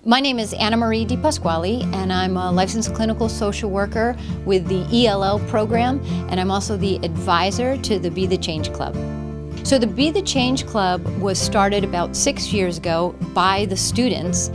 My name is Anna Marie Di Pasquale, and I'm a licensed clinical social worker with the ELL program, and I'm also the advisor to the Be the Change Club. So the Be the Change Club was started about 6 years ago by the students.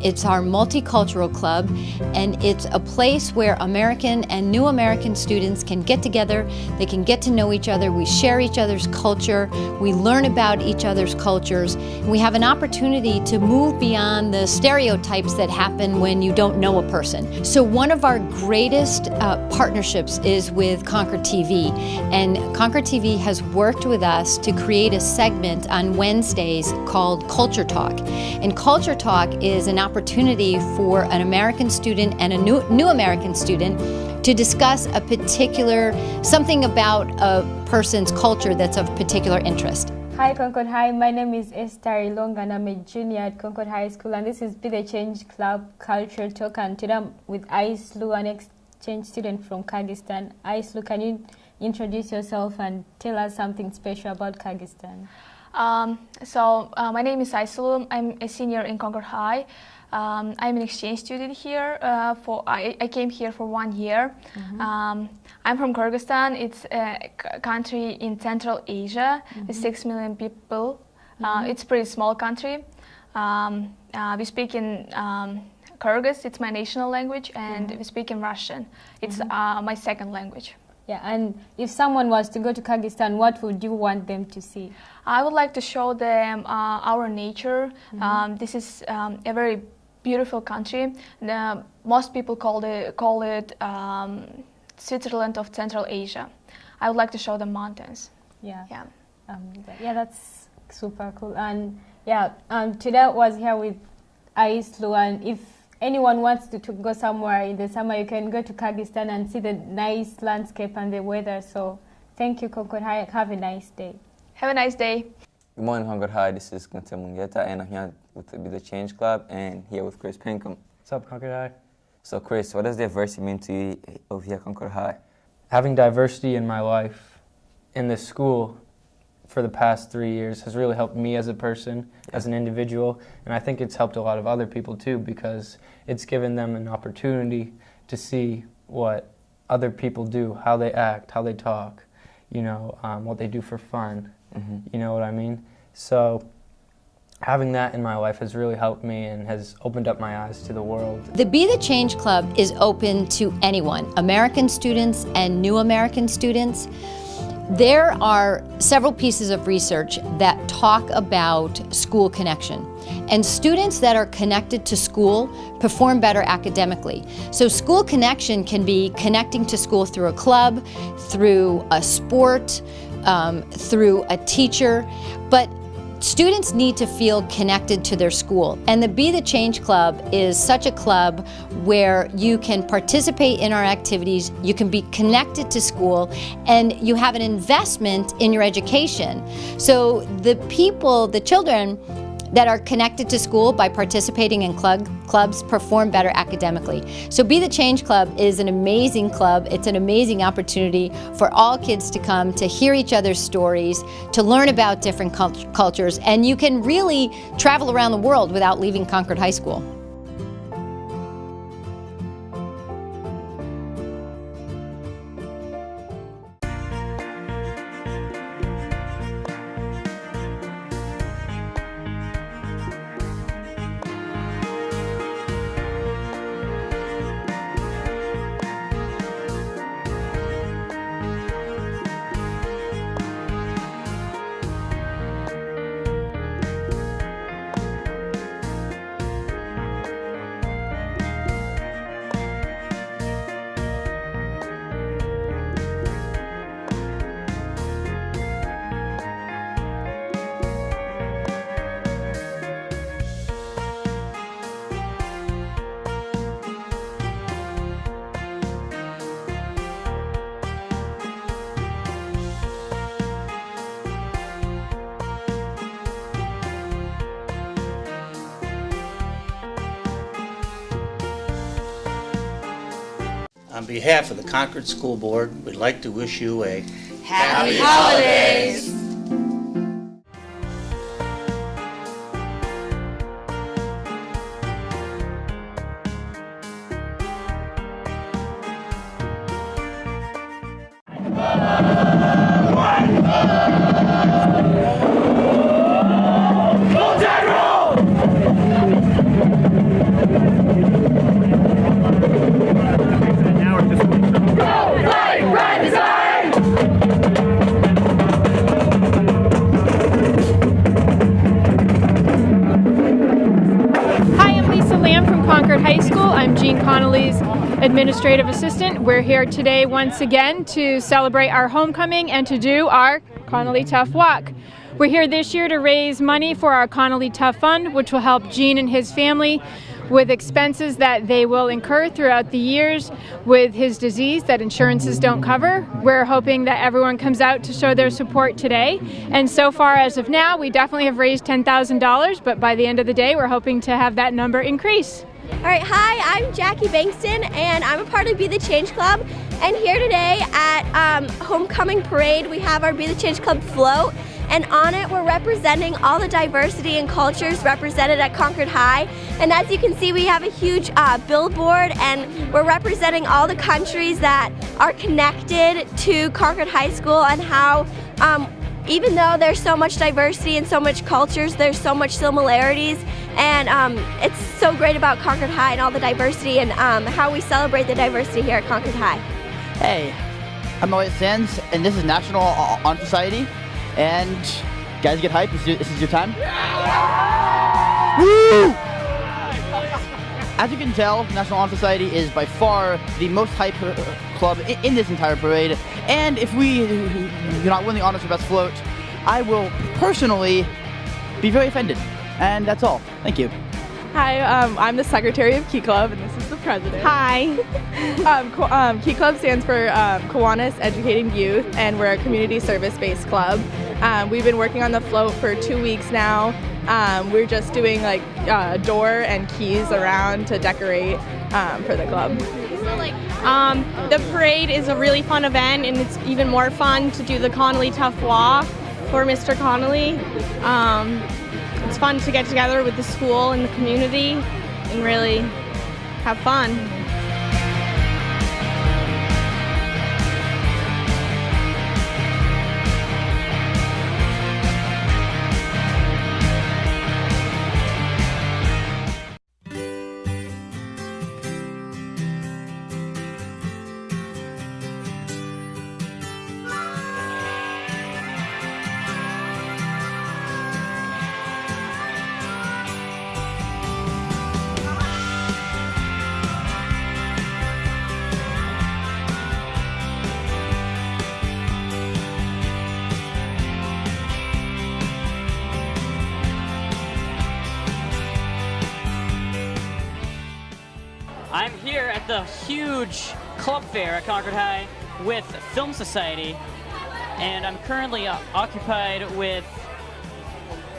It's our multicultural club, and it's a place where American and new American students can get together, they can get to know each other, we share each other's culture, we learn about each other's cultures, and we have an opportunity to move beyond the stereotypes that happen when you don't know a person. So one of our greatest partnerships is with Concord TV, and Concord TV has worked with us to create a segment on Wednesdays called Culture Talk. And Culture Talk is an opportunity for an American student and a new American student to discuss a particular, something about a person's culture that's of particular interest. Hi Concord High, my name is Esther Ilonga and I'm a junior at Concord High School, and this is Be the Change Club Culture Talk, and today I'm with Aislu, an exchange student from Kyrgyzstan. Aislu, can you introduce yourself and tell us something special about Kyrgyzstan? My name is Aislu. I'm a senior in Concord High. I'm an exchange student here. I came here for 1 year. Mm-hmm. I'm from Kyrgyzstan. It's a country in Central Asia with 6 million people. It's a pretty small country. We speak in Kyrgyz, it's my national language, and we speak in Russian. It's my second language. Yeah, and if someone was to go to Kyrgyzstan, what would you want them to see? I would like to show them our nature. This is a very beautiful country. Most people call it Switzerland of Central Asia. I would like to show them mountains. Yeah, Yeah. That's super cool. And today I was here with Aislu, and if anyone wants to go somewhere in the summer, you can go to Kyrgyzstan and see the nice landscape and the weather. So thank you, Concord High. Have a nice day. Have a nice day. Good morning, Concord High. This is Kunte Mungeta, and I'm here with the Be the Change Club, and here with Chris Pinkham. What's up, Concord High? So, Chris, what does diversity mean to you over here at Concord High? Having diversity in my life in this school for the past 3 years has really helped me as a person, as an individual, and I think it's helped a lot of other people too, because it's given them an opportunity to see what other people do, how they act, how they talk, what they do for fun, you know what I mean? So having that in my life has really helped me and has opened up my eyes to the world. The Be the Change Club is open to anyone, American students and new American students. There are several pieces of research that talk about school connection. And students that are connected to school perform better academically. So school connection can be connecting to school through a club, through a sport, through a teacher, but students need to feel connected to their school. And the Be the Change Club is such a club where you can participate in our activities, you can be connected to school, and you have an investment in your education. So the children that are connected to school by participating in clubs perform better academically. So Be the Change Club is an amazing club. It's an amazing opportunity for all kids to come, to hear each other's stories, to learn about different cultures, and you can really travel around the world without leaving Concord High School. On behalf of the Concord School Board, we'd like to wish you a Happy Holidays! administrative assistant. We're here today once again to celebrate our homecoming and to do our Connolly Tough walk. We're here this year to raise money for our Connolly Tough Fund, which will help Gene and his family with expenses that they will incur throughout the years with his disease that insurances don't cover. We're hoping that everyone comes out to show their support today. And so far, as of now, we definitely have raised $10,000, but by the end of the day, we're hoping to have that number increase. All right, hi, I'm Jackie Bankston, and I'm a part of Be the Change Club. And here today at Homecoming Parade, we have our Be the Change Club float. And on it, we're representing all the diversity and cultures represented at Concord High. And as you can see, we have a huge billboard, and we're representing all the countries that are connected to Concord High School, and how even though there's so much diversity and so much cultures, there's so much similarities. And it's so great about Concord High and all the diversity, and how we celebrate the diversity here at Concord High. Hey, I'm Elliot Sands, and this is National Honor Society. And guys, get hyped. This is your time. Woo! As you can tell, National Honor Society is by far the most hype club in this entire parade. And if we do not win the honors for best float, I will personally be very offended. And that's all. Thank you. Hi, I'm the secretary of Key Club, and this is the president. Hi. Key Club stands for Kiwanis Educating Youth, and we're a community service-based club. We've been working on the float for 2 weeks now. We're just doing like door and keys around to decorate for the club. The parade is a really fun event, and it's even more fun to do the Connolly Tough walk for Mr. Connolly. It's fun to get together with the school and the community and really have fun. I'm here at the huge club fair at Concord High with Film Society, and I'm currently occupied with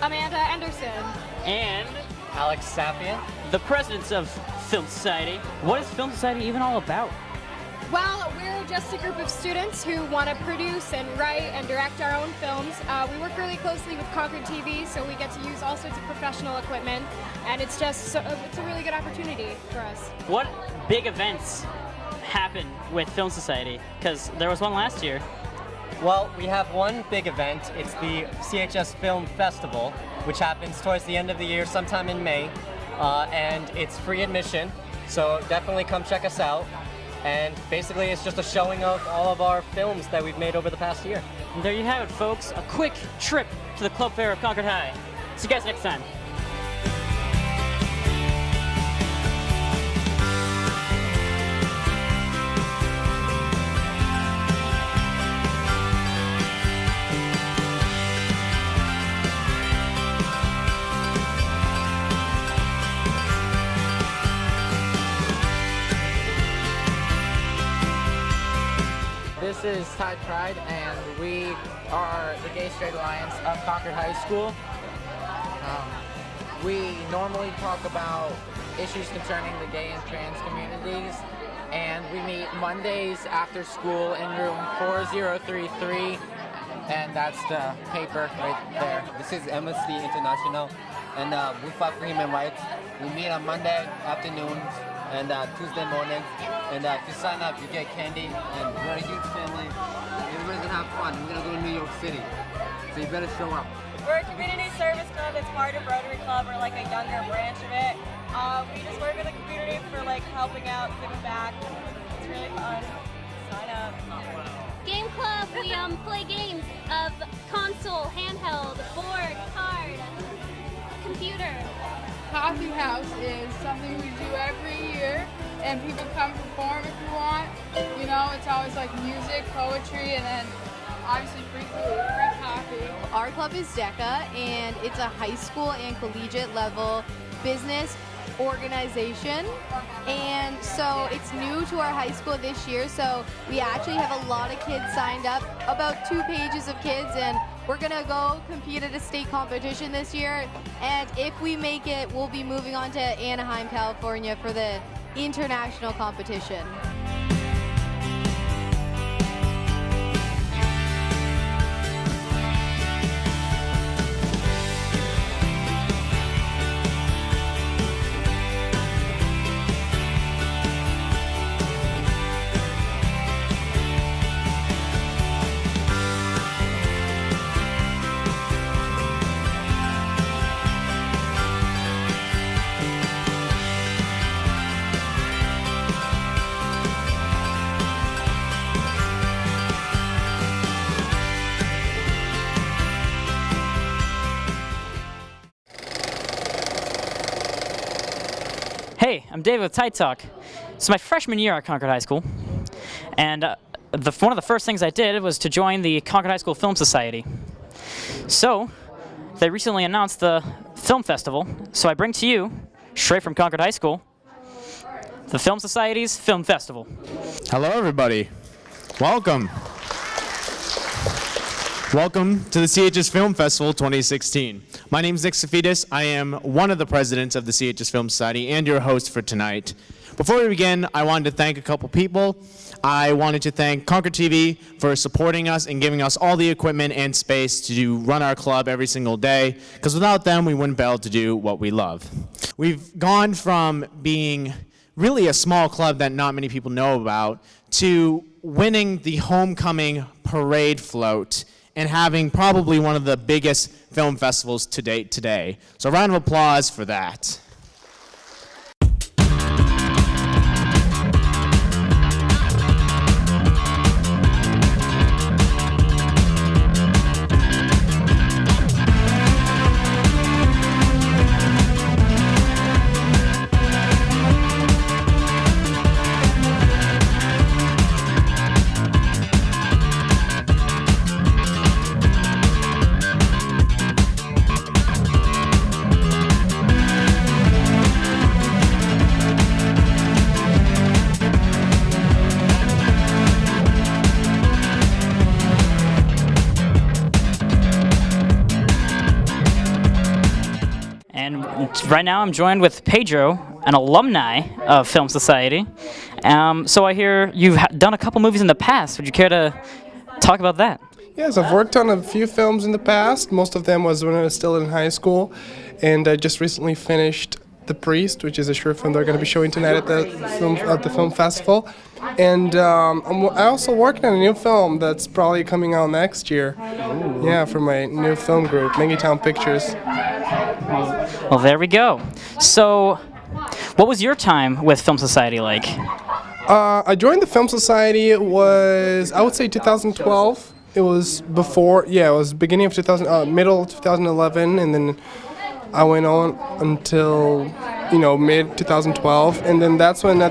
Amanda Anderson and Alex Sapien, the presidents of Film Society. What is Film Society even all about? Well, we're just a group of students who want to produce and write and direct our own films. We work really closely with Concord TV, so we get to use all sorts of professional equipment, and it's just it's a really good opportunity for us. What big events happen with Film Society? Because there was one last year. Well, we have one big event. It's the CHS Film Festival, which happens towards the end of the year, sometime in May, and it's free admission, so definitely come check us out. And basically, it's just a showing of all of our films that we've made over the past year. And there you have it, folks. A quick trip to the club fair of Concord High. See you guys next time. This is Tide Pride, and we are the Gay Straight Alliance of Concord High School. We normally talk about issues concerning the gay and trans communities, and we meet Mondays after school in room 4033, and that's the paper right there. This is Amnesty International, and we fight for human rights. We meet on Monday afternoons and Tuesday morning, and if you sign up, you get candy, and we're a huge family. Everybody's gonna have fun. We're gonna go to New York City, so you better show up. We're a community service club that's part of Rotary Club, or like a younger branch of it. We just work with the community for like helping out, giving back. It's really fun. Sign up. Game Club, we play games of console, handheld, board, card, computer. Coffee House is something we do every year. and people come perform if you want. You know, it's always like music, poetry, and then obviously free food, free coffee. Our club is DECA, and it's a high school and collegiate level business organization, and so it's new to our high school this year, so we actually have a lot of kids signed up, about 2 pages of kids, and we're gonna go compete at a state competition this year, and if we make it, we'll be moving on to Anaheim, California for the international competition. Hey, I'm David with Tight Talk. It's my freshman year at Concord High School, and one of the first things I did was to join the Concord High School Film Society. So, they recently announced the film festival, so I bring to you, straight from Concord High School, the Film Society's Film Festival. Hello, everybody. Welcome. Welcome to the CHS Film Festival 2016. My name is Nick Safidis. I am one of the presidents of the CHS Film Society and your host for tonight. Before we begin, I wanted to thank a couple people. I wanted to thank Concord TV for supporting us and giving us all the equipment and space to run our club every single day, because without them, we wouldn't be able to do what we love. We've gone from being really a small club that not many people know about to winning the homecoming parade float and having probably one of the biggest film festivals to date today. So a round of applause for that. Right now I'm joined with Pedro, an alumni of Film Society. So I hear you've done a couple movies in the past. Would you care to talk about that? Yes, I've worked on a few films in the past. Most of them was when I was still in high school. And I just recently finished The Priest, which is a short film they're going to be showing tonight at the film festival. And I'm also working on a new film that's probably coming out next year. Ooh. Yeah, for my new film group, Town Pictures. Well, there we go. So, what was your time with Film Society like? I joined the Film Society, it was, I would say 2012. It was before, it was beginning of middle of 2011, and then I went on until, mid 2012, and then that's when I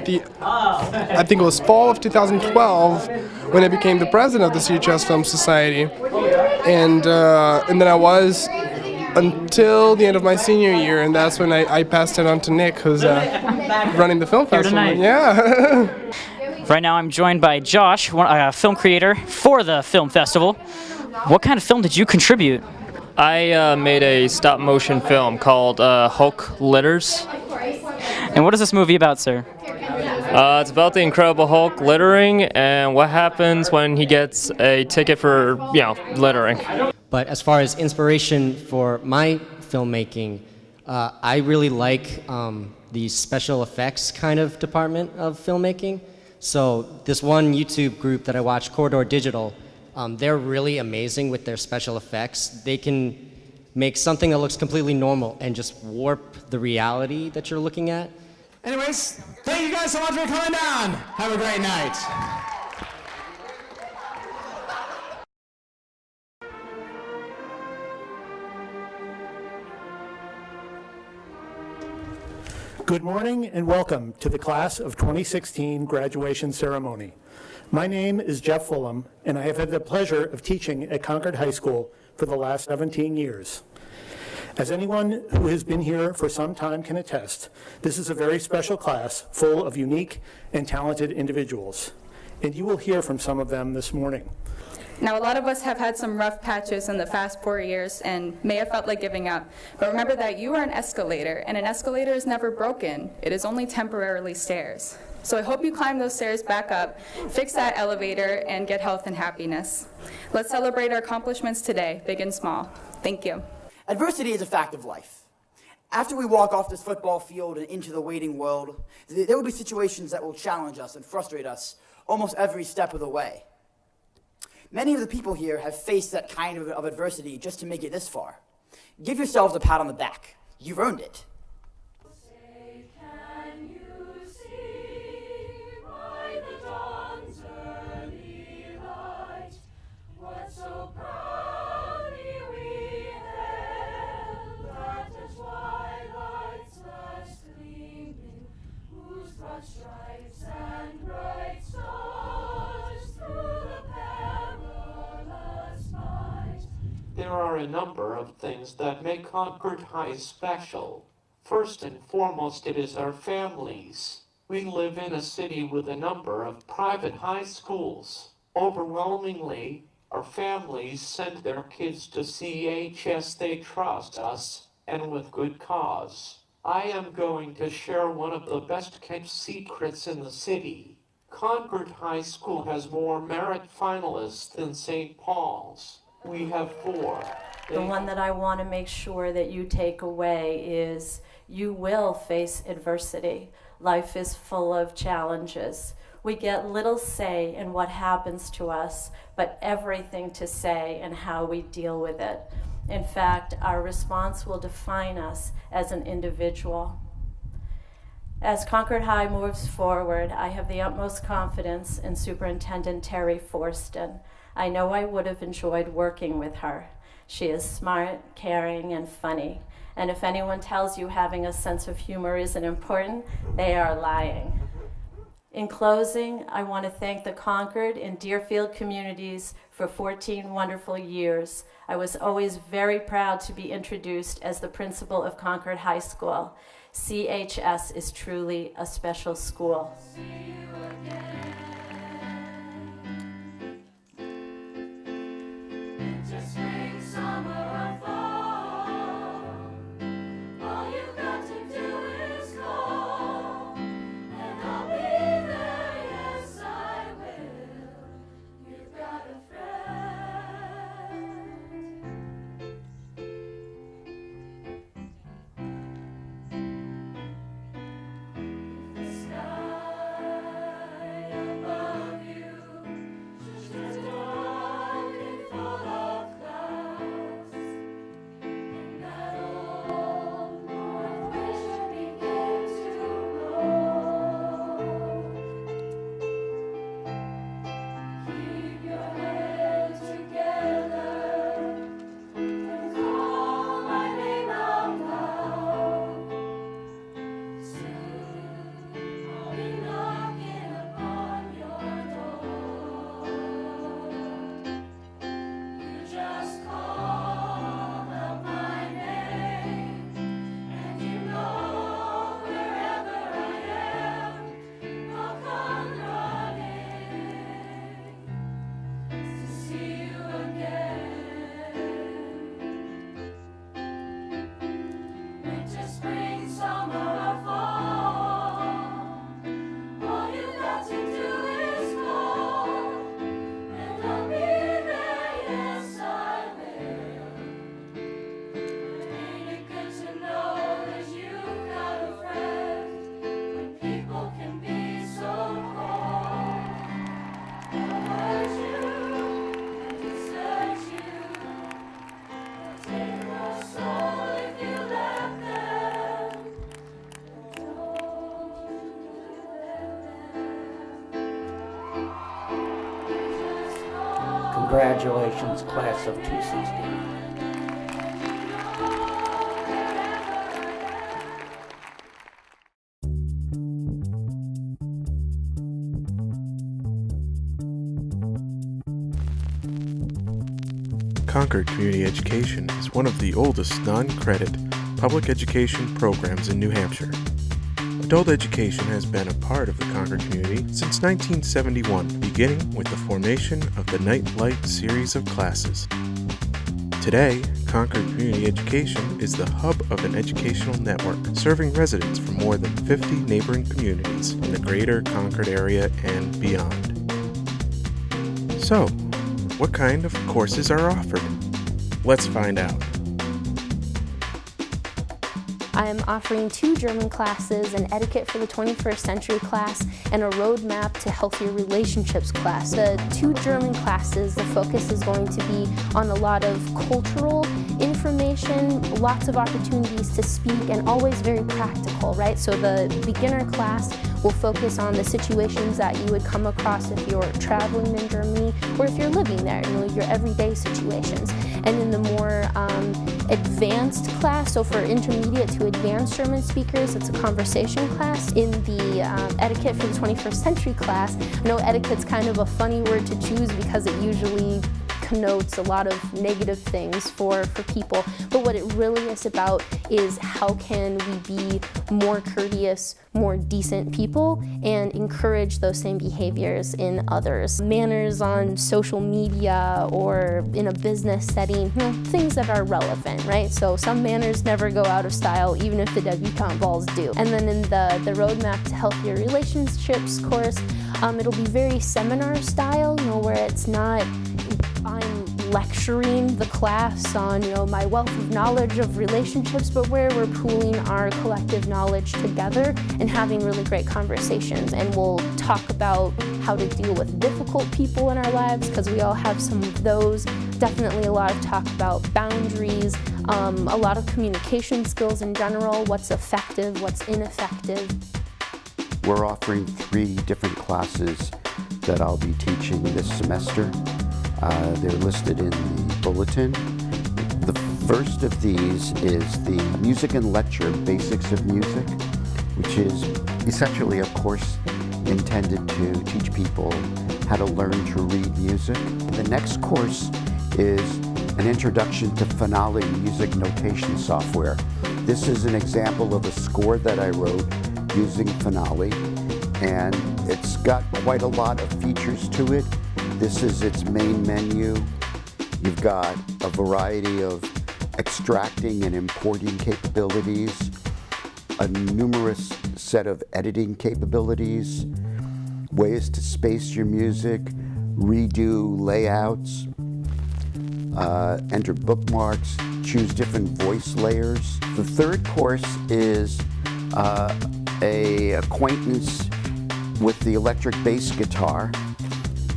think it was fall of 2012, when I became the president of the CHS Film Society, and then I was until the end of my senior year, and that's when I passed it on to Nick, who's running the film festival. Yeah. Right now I'm joined by Josh, a film creator for the film festival. What kind of film did you contribute? I made a stop-motion film called Hulk Litters. And what is this movie about, sir? It's about the Incredible Hulk littering and what happens when he gets a ticket for, littering. But as far as inspiration for my filmmaking, I really like the special effects kind of department of filmmaking. So this one YouTube group that I watch, Corridor Digital, they're really amazing with their special effects. They can make something that looks completely normal and just warp the reality that you're looking at. Anyways, thank you guys so much for coming down. Have a great night. Good morning and welcome to the Class of 2016 graduation ceremony. My name is Jeff Fulham, and I have had the pleasure of teaching at Concord High School for the last 17 years. As anyone who has been here for some time can attest, this is a very special class full of unique and talented individuals, and you will hear from some of them this morning. Now, a lot of us have had some rough patches in the past 4 years and may have felt like giving up. But remember that you are an escalator, and an escalator is never broken. It is only temporarily stairs. So I hope you climb those stairs back up, fix that elevator, and get health and happiness. Let's celebrate our accomplishments today, big and small. Thank you. Adversity is a fact of life. After we walk off this football field and into the waiting world, there will be situations that will challenge us and frustrate us almost every step of the way. Many of the people here have faced that kind of adversity just to make it this far. Give yourselves a pat on the back. You've earned it. Stripes and bright stars through the perilous fight. There are a number of things that make Concord High special. First and foremost, it is our families. We live in a city with a number of private high schools. Overwhelmingly, our families send their kids to CHS. They trust us, and with good cause. I am going to share one of the best-kept secrets in the city. Concord High School has more merit finalists than St. Paul's. We have 4. The one that I want to make sure that you take away is you will face adversity. Life is full of challenges. We get little say in what happens to us, but everything to say in how we deal with it. In fact, our response will define us as an individual. As Concord High moves forward, I have the utmost confidence in Superintendent Terry Forston. I know I would have enjoyed working with her. She is smart, caring, and funny. And if anyone tells you having a sense of humor isn't important, they are lying. In closing, I want to thank the Concord and Deerfield communities for 14 wonderful years. I was always very proud to be introduced as the principal of Concord High School. CHS is truly a special school. Congratulations, class of 216. Concord Community Education is one of the oldest non-credit public education programs in New Hampshire. Adult education has been a part of the Concord community since 1971, beginning with the formation of the Night Light series of classes. Today, Concord Community Education is the hub of an educational network serving residents from more than 50 neighboring communities in the greater Concord area and beyond. So, what kind of courses are offered? Let's find out. I am offering 2 German classes, an Etiquette for the 21st Century class, and a Roadmap to Healthier Relationships class. The 2 German classes, the focus is going to be on a lot of cultural information, lots of opportunities to speak, and always very practical, right? So the beginner class will focus on the situations that you would come across if you're traveling in Germany or if you're living there, your everyday situations. And in the more advanced class, so for intermediate to advanced German speakers, it's a conversation class. In the Etiquette for the 21st Century class, I know etiquette's kind of a funny word to choose because it usually connotes a lot of negative things for people, but what it really is about is how can we be more courteous, more decent people and encourage those same behaviors in others. Manners on social media or in a business setting, things that are relevant, right? So some manners never go out of style, even if the debutante balls do. And then in the Roadmap to Healthier Relationships course, it'll be very seminar style, where it's not I'm lecturing the class on, my wealth of knowledge of relationships, but where we're pooling our collective knowledge together and having really great conversations. And we'll talk about how to deal with difficult people in our lives, because we all have some of those. Definitely a lot of talk about boundaries, a lot of communication skills in general, what's effective, what's ineffective. We're offering 3 different classes that I'll be teaching this semester. They're listed in the bulletin. The first of these is the Music and Lecture Basics of Music, which is essentially a course intended to teach people how to learn to read music. The next course is an introduction to Connolly music notation software. This is an example of a score that I wrote using Connolly, and it's got quite a lot of features to it. This is its main menu. You've got a variety of extracting and importing capabilities, a numerous set of editing capabilities, ways to space your music, redo layouts, enter bookmarks, choose different voice layers. The third course is a acquaintance with the electric bass guitar.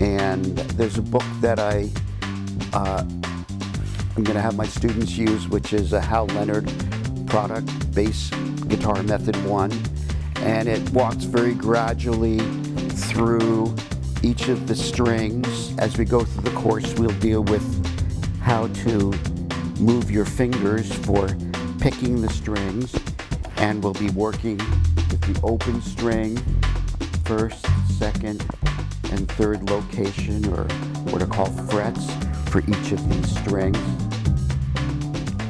And there's a book that I'm going to have my students use, which is a Hal Leonard product, Bass Guitar Method 1. And it walks very gradually through each of the strings. As we go through the course, we'll deal with how to move your fingers for picking the strings. And we'll be working with the open string, first, second, and third location, or what are called frets, for each of these strings.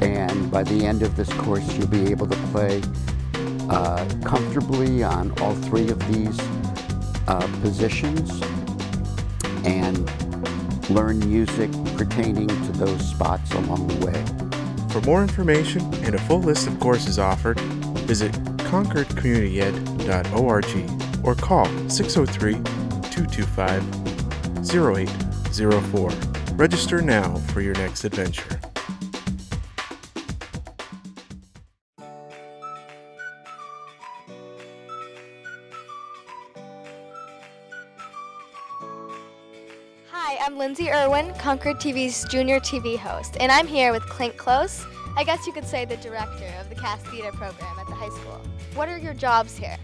And by the end of this course, you'll be able to play comfortably on all 3 of these positions and learn music pertaining to those spots along the way. For more information and a full list of courses offered, visit concordcommunityed.org or call 603-225-0804. Register now for your next adventure. Hi, I'm Lindsay Irwin, Concord TV's junior TV host, and I'm here with Clint Close, I guess you could say the director of the cast theater program at the high school. What are your jobs here?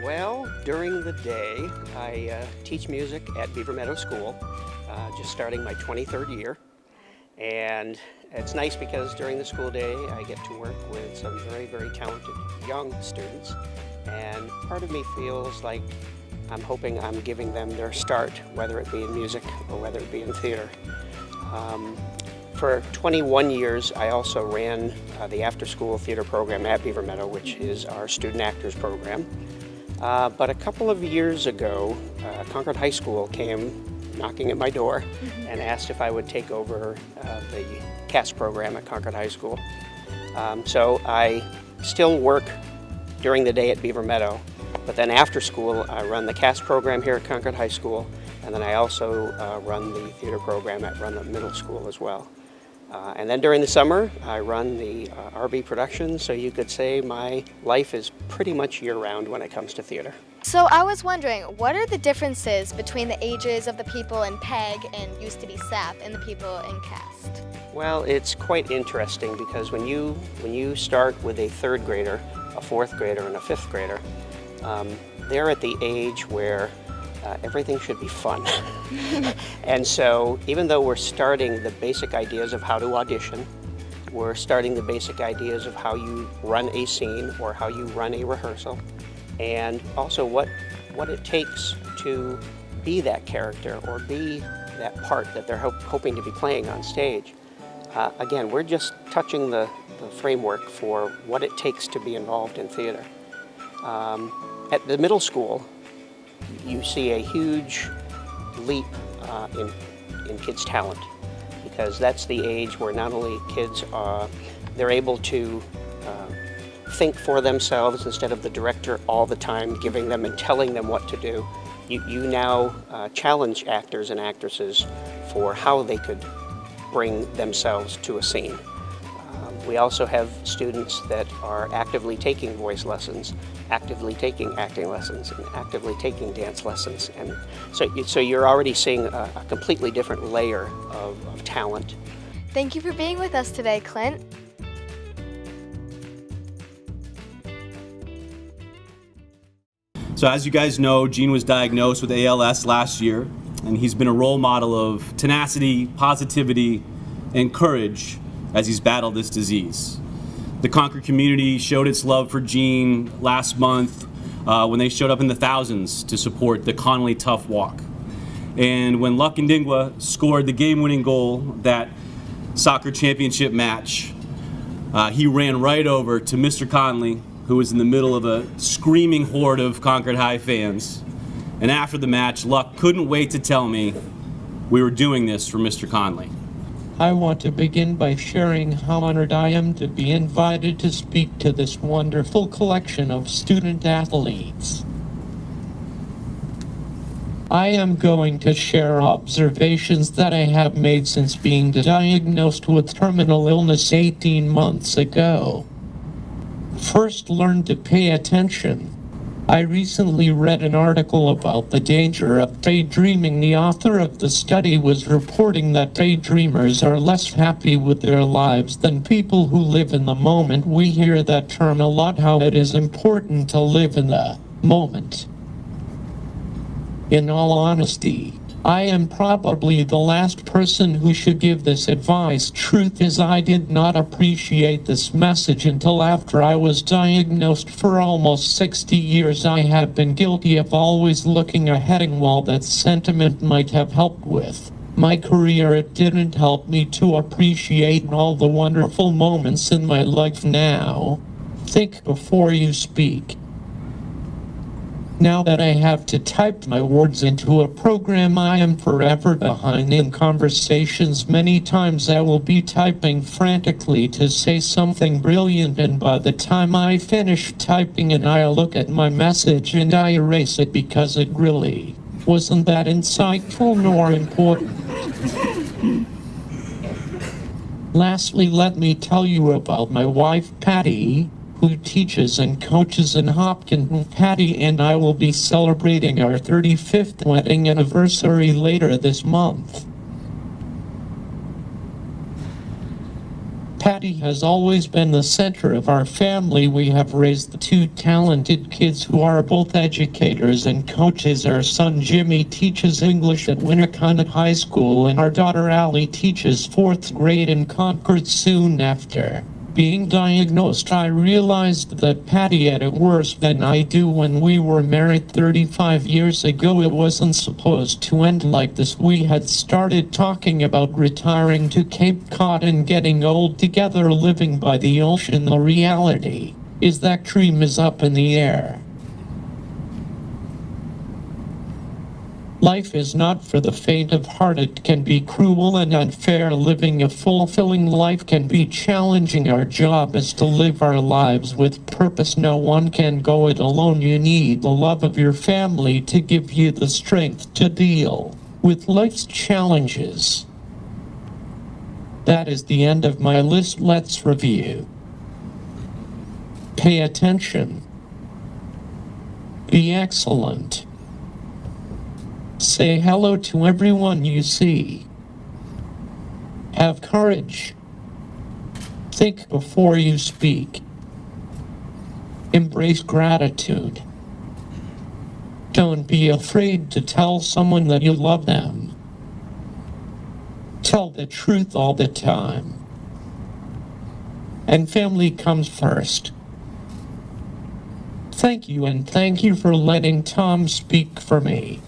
Well, during the day, I teach music at Beaver Meadow School, just starting my 23rd year. And it's nice because during the school day, I get to work with some very, very talented young students. And part of me feels like I'm hoping I'm giving them their start, whether it be in music or whether it be in theater. For 21 years, I also ran the after-school theater program at Beaver Meadow, which is our student actors program. But a couple of years ago, Concord High School came knocking at my door and asked if I would take over the cast program at Concord High School. So I still work during the day at Beaver Meadow, but then after school I run the cast program here at Concord High School, and then I also run the theater program at Runlet Middle School as well. And then during the summer I run the RB Productions, so you could say my life is pretty much year-round when it comes to theater. So I was wondering, what are the differences between the ages of the people in PEG and used to be SAP and the people in CAST? Well, it's quite interesting because when you start with a third grader, a fourth grader, and a fifth grader, they're at the age where everything should be fun. And so even though we're starting the basic ideas of how to audition, we're starting the basic ideas of how you run a scene or how you run a rehearsal, and also what it takes to be that character or be that part that they're hoping to be playing on stage. Again, we're just touching the framework for what it takes to be involved in theater. At the middle school, you see a huge leap in kids' talent, because that's the age where not only kids they're able to think for themselves instead of the director all the time giving them and telling them what to do. You now challenge actors and actresses for how they could bring themselves to a scene. We also have students that are actively taking voice lessons, actively taking acting lessons, and actively taking dance lessons. And so you're already seeing a completely different layer of talent. Thank you for being with us today, Clint. So as you guys know, Gene was diagnosed with ALS last year, and he's been a role model of tenacity, positivity, and courage as he's battled this disease. The Concord community showed its love for Gene last month when they showed up in the thousands to support the Connolly Tough walk. And when Luck Ndingwa scored the game-winning goal, that soccer championship match, he ran right over to Mr. Connolly, who was in the middle of a screaming horde of Concord High fans. And after the match, Luck couldn't wait to tell me we were doing this for Mr. Connolly. I want to begin by sharing how honored I am to be invited to speak to this wonderful collection of student athletes. I am going to share observations that I have made since being diagnosed with terminal illness 18 months ago. First, learn to pay attention. I recently read an article about the danger of daydreaming. The author of the study was reporting that daydreamers are less happy with their lives than people who live in the moment. We hear that term a lot, how it is important to live in the moment. In all honesty, I am probably the last person who should give this advice. Truth is, I did not appreciate this message until after I was diagnosed. For almost 60 years I have been guilty of always looking ahead, while that sentiment might have helped with my career, it didn't help me to appreciate all the wonderful moments in my life. Now, think before you speak. Now that I have to type my words into a program, I am forever behind in conversations. Many times I will be typing frantically to say something brilliant, and by the time I finish typing it, I look at my message and I erase it because it really wasn't that insightful nor important. Lastly, let me tell you about my wife, Patty, who teaches and coaches in Hopkins. Patty and I will be celebrating our 35th wedding anniversary later this month. Patty has always been the center of our family. We have raised two talented kids who are both educators and coaches. Our son Jimmy teaches English at Winnicott High School, and our daughter Allie teaches 4th grade in Concord. Soon after being diagnosed, I realized that Patty had it worse than I do. When we were married 35 years ago, it wasn't supposed to end like this. We had started talking about retiring to Cape Cod and getting old together, living by the ocean. The reality is that dream is up in the air. Life is not for the faint of heart. It can be cruel and unfair. Living a fulfilling life can be challenging. Our job is to live our lives with purpose. No one can go it alone. You need the love of your family to give you the strength to deal with life's challenges. That is the end of my list. Let's review. Pay attention. Be excellent. Say hello to everyone you see. Have courage. Think before you speak. Embrace gratitude. Don't be afraid to tell someone that you love them. Tell the truth all the time. And family comes first. Thank you, and thank you for letting Tom speak for me.